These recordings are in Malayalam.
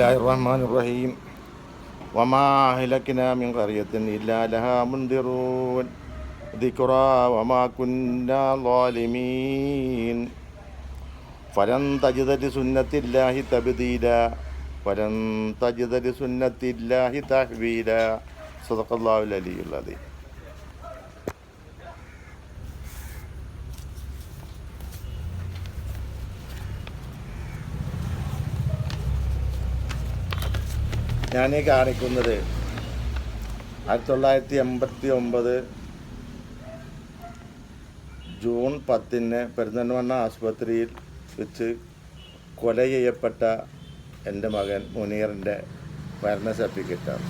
ബിസ്മില്ലാഹിർ റഹ്മാനിർ റഹീം. വമാ അഹ്ലക്നാ മിൻ ഖറിയത്തിൻ ഇല്ലാ ലഹാ മുൻദിറൂൻ ദിക്റാ വമാ കുന്നാ ളാലിമീൻ ഫലൻ തജിദ ലിസുന്നത്തില്ലാഹി തബ്ദീലാ വലൻ തജിദ ലിസുന്നത്തില്ലാഹി തഹ്വീലാ. സദഖല്ലാഹുൽ അലിയ്യുൽ അദീം. ഞാനീ കാണിക്കുന്നത് 1989 ജൂൺ 10 പെരിന്തൽമണ്ണ ആശുപത്രിയിൽ വെച്ച് കൊല ചെയ്യപ്പെട്ട എൻ്റെ മകൻ മുനീറിൻ്റെ മരണ സർട്ടിഫിക്കറ്റാണ്.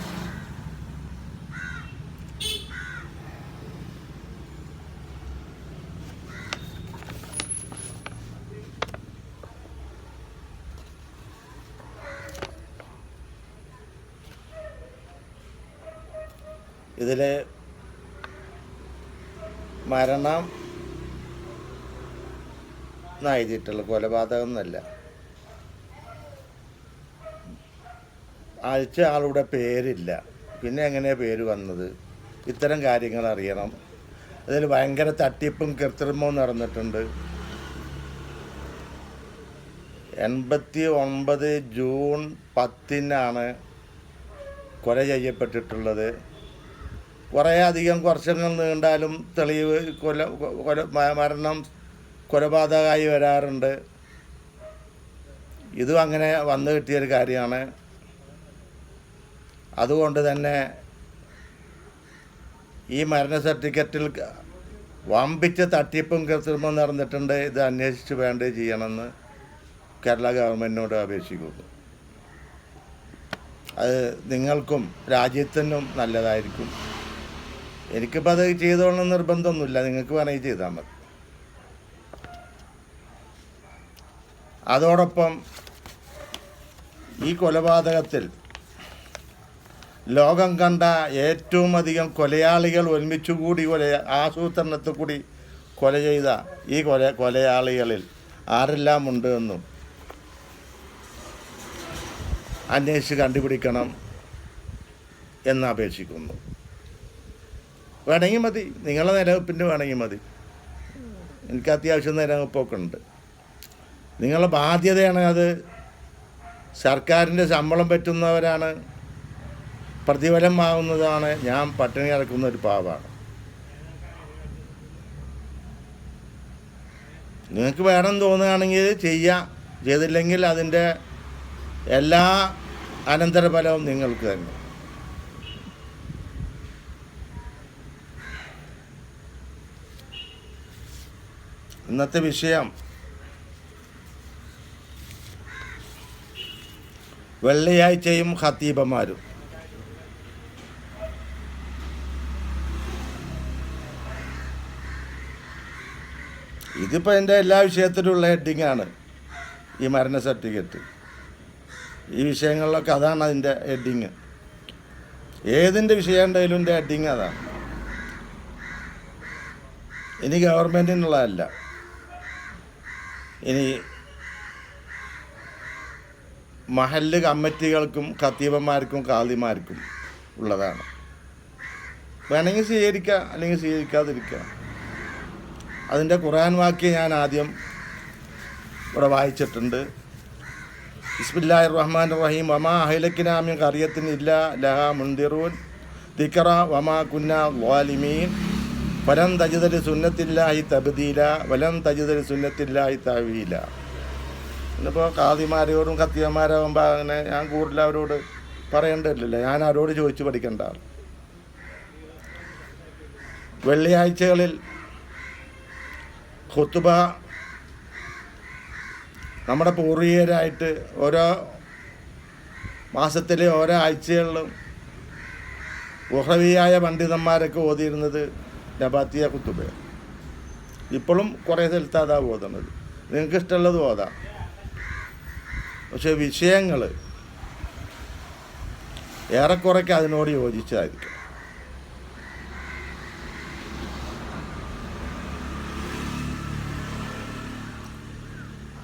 ഇതിൽ മരണം എഴുതിയിട്ടുള്ള കൊലപാതകം എന്നല്ല. അയച്ച ആളുടെ പേരില്ല, പിന്നെ എങ്ങനെയാണ് പേര് വന്നത്, ഇത്തരം കാര്യങ്ങൾ അറിയണം. അതിൽ ഭയങ്കര തട്ടിപ്പും കൃത്രിമവും നടന്നിട്ടുണ്ട്. 89 ജൂൺ 10 കൊല ചെയ്യപ്പെട്ടിട്ടുള്ളത്. കുറേ അധികം വർഷങ്ങൾ നീണ്ടാലും തെളിവ് മരണം കൊലപാതകമായി വരാറുണ്ട്. ഇതും അങ്ങനെ വന്നു കിട്ടിയൊരു കാര്യമാണ്. അതുകൊണ്ട് തന്നെ ഈ മരണ സർട്ടിഫിക്കറ്റിൽ വമ്പിച്ച തട്ടിപ്പും കൃത്രിമവും നടന്നിട്ടുണ്ട്. ഇത് അന്വേഷിച്ച് വേണ്ടത് ചെയ്യണമെന്ന് കേരള ഗവൺമെൻറ്റിനോട് അപേക്ഷിക്കുന്നു. അത് നിങ്ങൾക്കും രാജ്യത്തിനും നല്ലതായിരിക്കും. എനിക്കിപ്പോൾ അത് ചെയ്തോളണം നിർബന്ധമൊന്നുമില്ല, നിങ്ങൾക്ക് വേണമെങ്കിൽ ചെയ്താൽ മതി. അതോടൊപ്പം ഈ കൊലപാതകത്തിൽ ലോകം കണ്ട ഏറ്റവും അധികം കൊലയാളികൾ ഒരുമിച്ചുകൂടി ആസൂത്രണത്തിൽ കൂടി കൊല ചെയ്ത ഈ കൊലയാളികളിൽ ആരെല്ലാം ഉണ്ട് എന്നും അന്വേഷിച്ച് കണ്ടുപിടിക്കണം എന്ന് അപേക്ഷിക്കുന്നു. വേണമെങ്കിൽ മതി, നിങ്ങളെ നിലനിൽപ്പിൻ്റെ വേണമെങ്കിൽ മതി. എനിക്ക് അത്യാവശ്യം നിലനിൽപ്പൊക്കെ ഉണ്ട്. നിങ്ങളുടെ ബാധ്യതയാണ് അത്. സർക്കാരിൻ്റെ ശമ്പളം പറ്റുന്നവരാണ്, പ്രതിഫലം ആവുന്നതാണ്. ഞാൻ പട്ടിണി കിടക്കുന്ന ഒരു പാവമാണ്. നിങ്ങൾക്ക് വേണം തോന്നുകയാണെങ്കിൽ ചെയ്യാം, ചെയ്തില്ലെങ്കിൽ അതിൻ്റെ എല്ലാ അനന്തരഫലവും നിങ്ങൾക്ക് തന്നെ. ഇന്നത്തെ വിഷയം വെള്ളിയാഴ്ചയും ഖത്തീബന്മാരും. ഇതിപ്പോൾ എൻ്റെ എല്ലാ വിഷയത്തിലുള്ള ഹെഡിങ്ങാണ് ഈ മരണ സർട്ടിഫിക്കറ്റ്. ഈ വിഷയങ്ങളിലൊക്കെ അതാണ് അതിൻ്റെ ഹെഡിങ്. ഏതിൻ്റെ വിഷയം ഉണ്ടെങ്കിലും എൻ്റെ ഹെഡിങ് അതാണ്. ഇനി ഗവൺമെൻറ്റിനുള്ളതല്ല, ഇനി മഹല്ല് കമ്മിറ്റികൾക്കും ഖത്തീബന്മാർക്കും ഖാദിമാർക്കും ഉള്ളതാണ്. വേണമെങ്കിൽ സ്വീകരിക്കുക, അല്ലെങ്കിൽ സ്വീകരിക്കാതിരിക്കുക. അതിൻ്റെ ഖുർആൻ വാക്യം ഞാൻ ആദ്യം ഇവിടെ വായിച്ചിട്ടുണ്ട്. ബിസ്മില്ലാഹിർ റഹ്മാനിർ റഹീം. വമാ അഹ്ലക്നാ മിൻ ഖറിയത്തിൻ ഇല്ലാ ലഹാ മുൻദിറൂൻ ദിക്റാ വമാ കുന്നാ ളാലിമീൻ വലൻ തജിദ ലിസുന്നത്തില്ലാഹി തബ്ദീലാ വലൻ തജിദ ലിസുന്നത്തില്ലാഹി തഹ്വീലാ. ഇന്നിപ്പോൾ ഖാദിമാരോടും ഖത്തീബന്മാരാകുമ്പോൾ അങ്ങനെ ഞാൻ കൂടുതൽ അവരോട് പറയേണ്ടതില്ലല്ലോ, ഞാൻ അവരോട് ചോദിച്ച് പഠിക്കേണ്ട ആൾ. വെള്ളിയാഴ്ചകളിൽ ഖുത്ബ നമ്മുടെ പൂർവികരായിട്ട് ഓരോ മാസത്തിലെ ഓരോ ആഴ്ചകളിലും ഉഹ്റവിയായ പണ്ഡിതന്മാരൊക്കെ ഓതിയിരുന്നത് നബാത്തിയ ഖുത്ബ. ഇപ്പോഴും കുറേ സ്ഥലത്ത് അതാ ഓതുന്നത്. നിങ്ങൾക്ക് ഇഷ്ടമുള്ളത് ഓതാം, പക്ഷെ വിഷയങ്ങൾ ഏറെക്കുറയ്ക്ക് അതിനോട് യോജിച്ചതായിരിക്കും.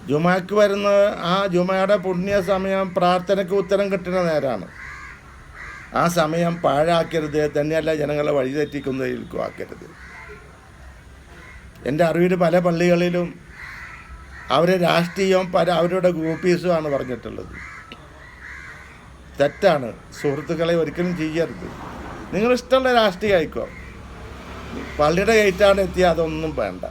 ജുമാക്ക് വരുന്ന ആ ജുമയുടെ പുണ്യ സമയം പ്രാർത്ഥനയ്ക്ക് ഉത്തരം കിട്ടുന്ന നേരമാണ്. ആ സമയം പാഴാക്കരുത്, തന്നെയല്ല ജനങ്ങളെ വഴിതെറ്റിക്കുന്നതിലേക്കും ആക്കരുത്. എൻ്റെ അറിവിൽ പല പള്ളികളിലും അവർ രാഷ്ട്രീയവും അവരുടെ ഗ്രൂപ്പീസുമാണ് പറഞ്ഞിട്ടുള്ളത്. തെറ്റാണ് സുഹൃത്തുക്കളെ, ഒരിക്കലും ചെയ്യരുത്. നിങ്ങളിഷ്ടമുള്ള രാഷ്ട്രീയം ആയിക്കോ, പള്ളിയുടെ ഗേറ്റാണ് എത്തിയാൽ അതൊന്നും വേണ്ട.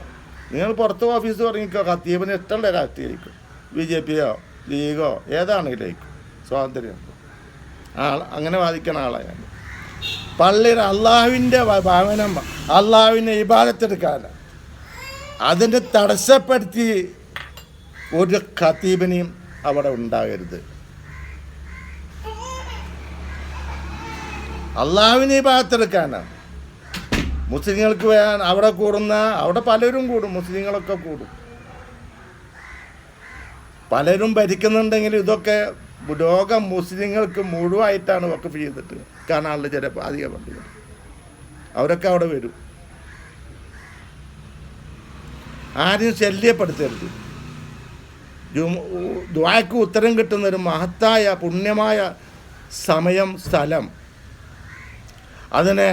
നിങ്ങൾ പുറത്ത് ഓഫീസ് തുടങ്ങിക്കോ, ഖത്തീബിന് ഇഷ്ടമുള്ള രാഷ്ട്രീയം ആയിക്കോ, BJPയോ ലീഗോ ഏതാണെങ്കിലും ആയിക്കോ, സ്വാതന്ത്ര്യം. അങ്ങനെ വാദിക്കണ ആളാണ്. പള്ളിയുടെ അള്ളാഹുവിൻ്റെ ഭവനം, അള്ളാഹുവിനെ ഇബാദത്തെടുക്കാനാണ്. അതിനെ തടസ്സപ്പെടുത്തി ഒരു ഖത്തീബിനെയും അവിടെ ഉണ്ടാകരുത്. അള്ളാഹുവിനെ ഇബാദത്തെടുക്കാനാണ്. മുസ്ലിങ്ങൾക്ക് അവിടെ കൂടുന്ന, അവിടെ പലരും കൂടും, മുസ്ലിങ്ങളൊക്കെ കൂടും, പലരും ഭരിക്കുന്നുണ്ടെങ്കിലും ഇതൊക്കെ ലോകം മുസ്ലിങ്ങൾക്ക് മുഴുവായിട്ടാണ് വഖഫ് ചെയ്തിട്ട് കാണാനുള്ള ചില അധിക പള്ളികൾ. അവരൊക്കെ അവിടെ വരും. ആരും ശല്യപ്പെടുത്തരുത്. ദുആക്ക് ഉത്തരം കിട്ടുന്നൊരു മഹത്തായ പുണ്യമായ സമയം, സ്ഥലം, അതിനെ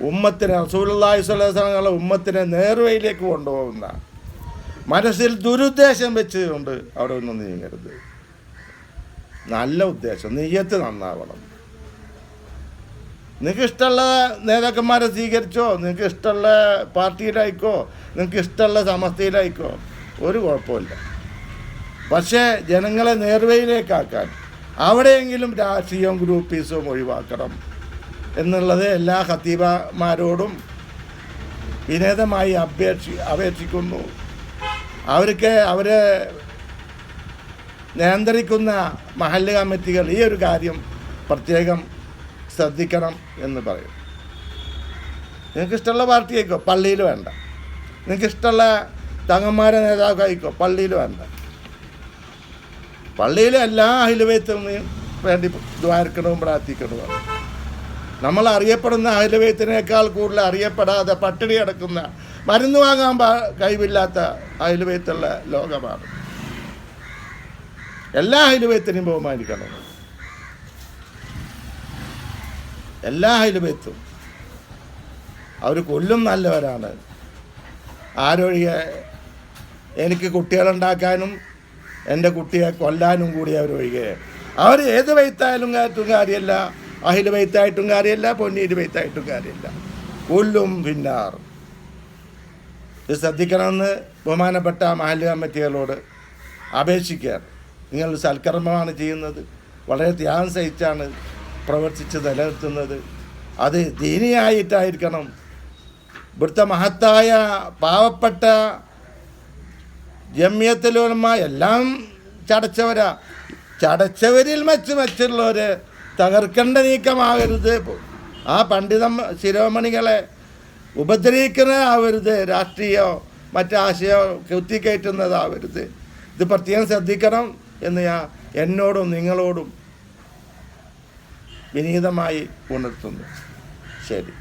ഉമ്മത്തിനെ, റസൂലുള്ളാഹി സ്വല്ലല്ലാഹു അലൈഹി വസല്ലം ഉമ്മത്തിനെ നേർവഴിയിലേക്ക് കൊണ്ടുപോകുന്ന, മനസ്സിൽ ദുരുദ്ദേശം വെച്ചുകൊണ്ട് അവിടെ ഒന്നും നീങ്ങരുത്. നല്ല ഉദ്ദേശം, നിയ്യത്ത് നന്നാവണം. നിങ്ങൾക്ക് ഇഷ്ടമുള്ള നേതാക്കന്മാരെ സ്വീകരിച്ചോ, നിങ്ങൾക്ക് ഇഷ്ടമുള്ള പാർട്ടിയിലായിക്കോ, നിങ്ങൾക്ക് ഇഷ്ടമുള്ള സമസ്തയിലായിക്കോ, ഒരു കുഴപ്പമില്ല. പക്ഷേ ജനങ്ങളെ നേർവഴിയിലേക്കാക്കാൻ അവിടെയെങ്കിലും രാഷ്ട്രീയവും ഗ്രൂപ്പീസും ഒഴിവാക്കണം എന്നുള്ളത് എല്ലാ ഖത്തീബമാരോടും വിനീതമായി അപേക്ഷിക്കുന്നു. അവരെ നിയന്ത്രിക്കുന്ന മഹല്ല് കമ്മിറ്റികൾ ഈ ഒരു കാര്യം പ്രത്യേകം ശ്രദ്ധിക്കണം എന്ന് പറയും. നിങ്ങൾക്ക് ഇഷ്ടമുള്ള പാർട്ടി ആയിക്കോ, പള്ളിയിൽ വേണ്ട. നിങ്ങൾക്ക് ഇഷ്ടമുള്ള തങ്ങന്മാരെ നേതാവായിക്കോ, പള്ളിയിൽ വേണ്ട. പള്ളിയിൽ എല്ലാ അഹ്ലുബൈത്തിനും വേണ്ടി ദ്വാരക്കണവും പ്രാർത്ഥിക്കണമാണ്. നമ്മൾ അറിയപ്പെടുന്ന അഹ്ലുബൈത്തിനേക്കാൾ കൂടുതൽ അറിയപ്പെടാതെ പട്ടിണി കിടക്കുന്ന, മരുന്ന് വാങ്ങാൻ കഴിവില്ലാത്ത അഹ്ലുബൈത്തുള്ള ലോകമാണ്. എല്ലാ അഹ്ലുബൈത്തിനെയും ബഹുമാനിക്കണം. എല്ലാ അഹ്ലുബൈത്തും അവർ കൊല്ലും നല്ലവരാണ്. ആരൊഴികെ എനിക്ക് കുട്ടികളുണ്ടാക്കാനും എൻ്റെ കുട്ടിയെ കൊല്ലാനും കൂടി അവരൊഴികെ. അവർ ഏത് ബൈത്തായാലും കാര്യമില്ല, അഹ്ലു ബൈത്തായിട്ടും കാര്യമില്ല, പൊന്നീര് ബൈത്തായിട്ടും കാര്യമില്ല. കൊല്ലും പിന്നാർ. ഇത് ശ്രദ്ധിക്കണമെന്ന് ബഹുമാനപ്പെട്ട മഹല്ല് കമ്മിറ്റികളോട് അപേക്ഷിക്കുകയാണ്. നിങ്ങൾ സൽക്കർമ്മമാണ് ചെയ്യുന്നത്, വളരെ ത്യാഗം സഹിച്ചാണ് പ്രവർത്തിച്ച് നിലനിർത്തുന്നത്. അത് ദീനിയായിട്ടായിരിക്കണം. ഇവിടുത്തെ മഹത്തായ പാവപ്പെട്ട ജമിയത്തുൽ ഉലമ എല്ലാം ചടച്ചവരാ. ചടച്ചവരിൽ മറ്റുള്ളവർ തകർക്കേണ്ട നീക്കമാകരുത്. ആ പണ്ഡിത ശിരോമണികളെ ഉപദ്രവിക്കുന്നതാവരുത്, രാഷ്ട്രീയമോ മറ്റാശയോ കുത്തിക്കയറ്റുന്നതാവരുത്. ഇത് പ്രത്യേകം ശ്രദ്ധിക്കണം എന്ന് ഞാൻ എന്നോടും നിങ്ങളോടും വിനീതമായി ഉണർത്തുന്നു. ശരി.